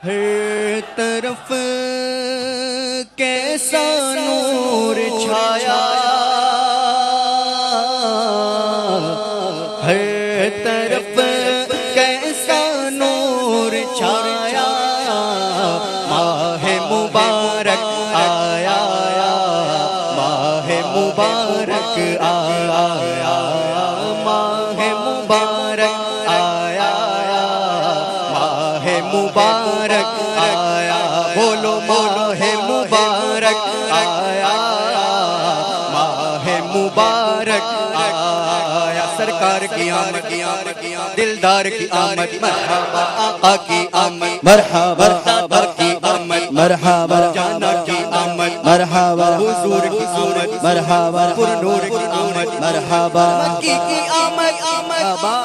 ہر طرف کیسا نور چھایا، ہر طرف کیسا نور چھایا، ماہ مبارک آیا، ماہ مبارک آیا، ماہ مبارک آیا، ماہ مبارک آیا، بولو ماہ مبارک آیا، ماہ مبارک آیا، سرکار کی آمد، دلدار کی آمد، مرحبا آقا کی آمد، مرحبا دادا کی آمد، مرحبا جانا کی آمد، مرحبا حضور کی آمد، مرحبا پر نور کی آمد، مرحبا مکی کی آمد،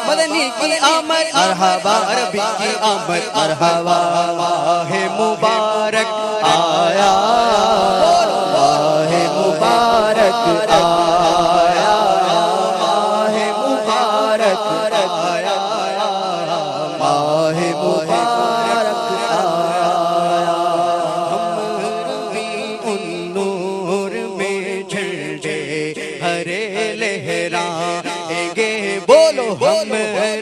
مدنی کی آمد، مرحبا عربی کی آمد، مرحبا ماہ مبارک آیا، ماہ مبارک آیا، ماہ مبارک آیا، ماہ مبارک آیا، ہم ربیع النور میں جھنڈے ہرے لہرائیں گے، بولو ہم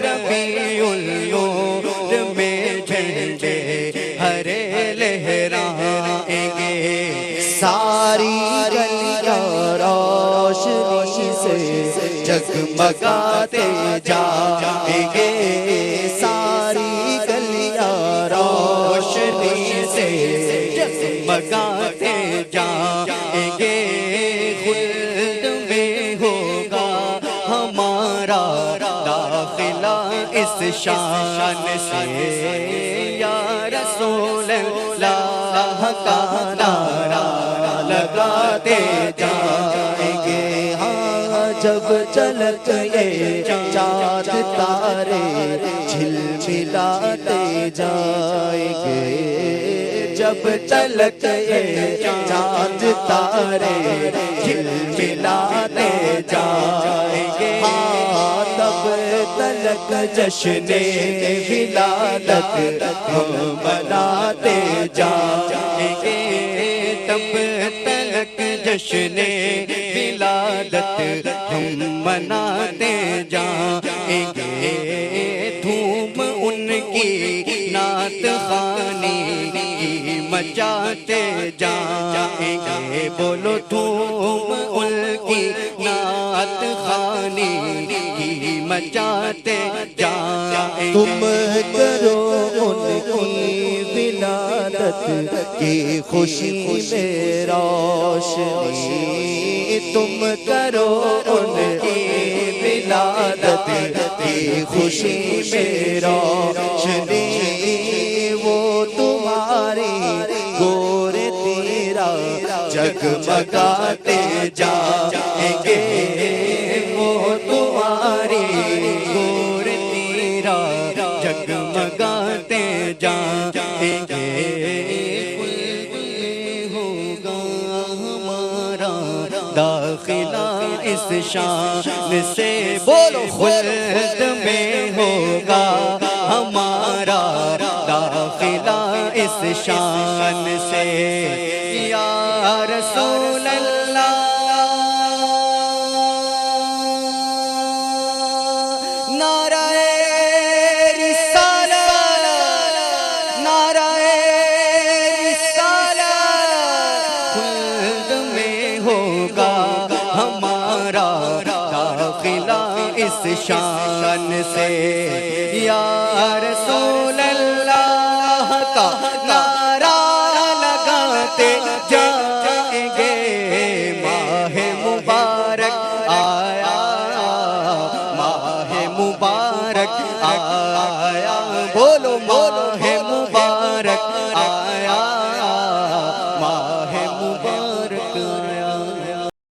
ربیع النور میں جھنڈے ہرے لہرائیں گے، ساری گلیاں روشنی سے جگمگاتے جائیں گے، ساری گلیاں روشنی سے جگمگاتے جائیں گے، خلد میں ہوگا ہمارا داخلہ اس شان سے، یا رسول اللہ کا نعرہ لگاتے جائیں گے، ہاں جب چلک یہ چاند تارے جھلملاتے جائیں گے، جب چلک یہ چاند تارے جھلملاتے جائیں گے، ہاں تب تلک جشن ولادت ہم مناتے جائیں گے، تب تلک جشن ولادت ہم مناتے جائیں گے، دھوم ان کی نعت خوانی کی مچاتے جائیں گے، بولو دھوم ان کی نعت خوانی کی مچاتے جائیں گے، تم کرو ان کی ولادت کی خوشی میں روشنی، تم کرو ان کی ولادت کی خوشی میں روشنی، وہ تمہاری گور تیرا جگمگاتے جائیں گے، وہ تمہاری گور تیرا جگمگاتے جائیں گے، ہوگا ہمارا داخلہ اس شان سے، بولو خلد میں ہوگا ہمارا داخلہ اس شان سے، یا رسول اللہ نعرہ رسالت، نعرہ رسالت، خلد میں ہوگا ہمارا داخلہ اس شان سے، یا رسول اللہ کا نعرہ لگاتے جائیں گے، ماہ مبارک آیا، ماہ مبارک آیا، بولو ماہ